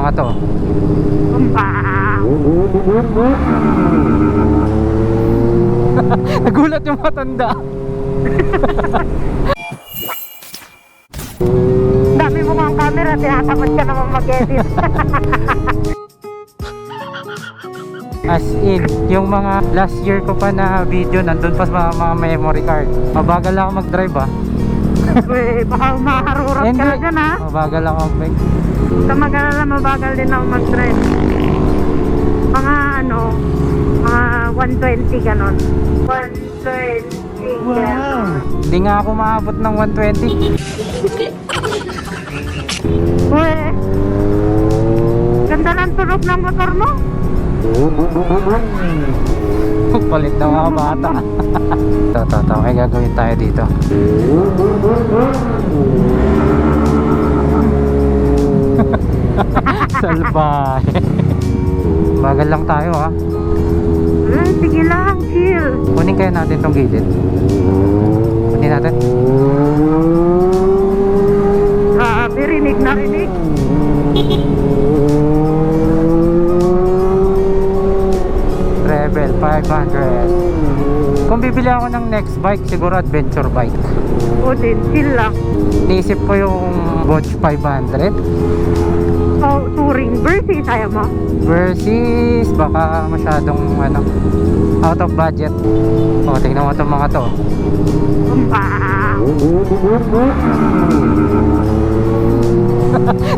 mga to. Nagulat yung matanda. Dami mo ang camera, tinatamad ka naman mag-edit. As in, yung mga last year ko pa na video, nandun pa sa mga memory card. Mabagal ako mag-drive Uy, baka maharurot ka na dyan ha. Mabagal ako mag-bike. Sa mag-alala, mabagal din ako mag-drive. Mga ano, mga 120 ganon. 120 ganon. Hindi nga ako maabot ng 120. Uy, ganda ng tunog ng motor mo. Palit na mga bata. Ito, may gagawin tayo dito. Salbahe. Bagal lang tayo ha. Sige lang, chill. Kunin kaya natin tong gilid. Kunin natin. Grabe, rinig na rinig. Rebel 500. Kung bibili ako ng next bike, siguro adventure bike. O din, chill lang. Naisip ko yung Bosch 500 Oh, touring versus ayaw mo. versus baka masyadong ano, out of budget. O, tingnan mo itong mga to.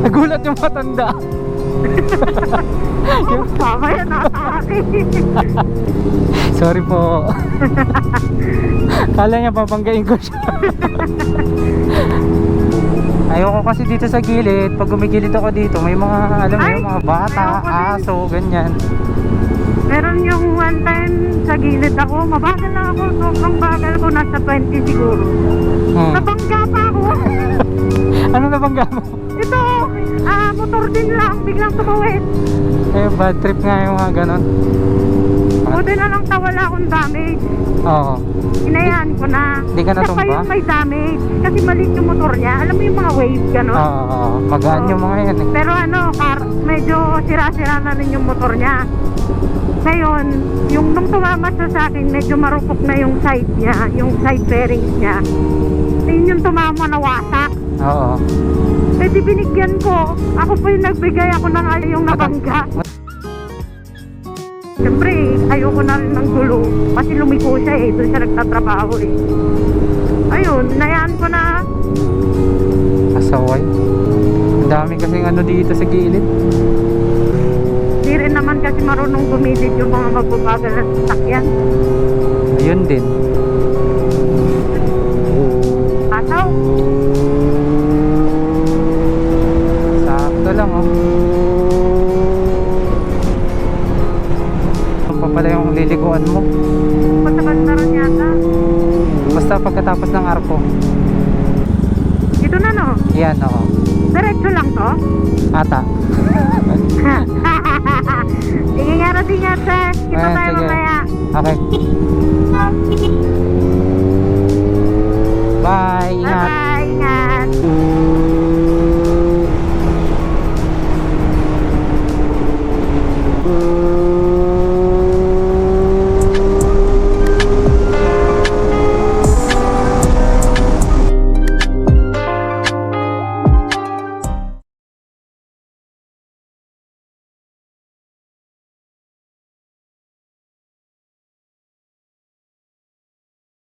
Nagulat yung matanda. Tama yan, nakakaki. Sorry po. Kala niya papanggain ko siya. Ayoko kasi dito sa gilid. Pag gumigilid ako dito, may mga, alam mo yung mga bata, aso, ganyan. Meron yung one time sa gilid ako, mabagal lang ako, sobrang bagal ko, nasa 20 siguro. Nabangga pa ako. Ano nabangga mo? Ito, motor din lang, biglang tumawid. Eh, bad trip nga yung mga ganon. Buti na lang wala akong damage. Oo. Inayaan ko na. Di ka Siya pa natumba? yung may damage. Kasi maliit yung motor niya. Alam mo yung mga wave, gano'n? Oo, magaan yung mga yan eh. Pero ano, medyo sira-sira na rin yung motor niya. Ngayon, yung nung tumama siya sa akin, medyo marupok na yung side niya, yung side bearings niya. Yun yung tumama na wasak. Oo. Eh di binigyan ko. Ako po yung nagbigay, ako na nga yung nabangga. Siyempre, ayoko na rin ng gulo. Kasi lumiko siya eh, doon siya nagtatrabaho eh. Ayun, nayaan ko na. Asaway. Ang dami kasing ano dito sa gilid. Di rin naman kasi marunong gumilid yung mga magbabagal na sasakyan. Ayun din. Ataw, Sakto lang oh. Ano pa pala yung liliguan mo? patagal na rin yata. Basta pagkatapos ng arko. Ito na no, Yan oo. diretso lang to. Ata. Sige nga rin nga sir, kita Ayan, tayo sige. mamaya. Okay. Bye. Ingat. Bye-bye.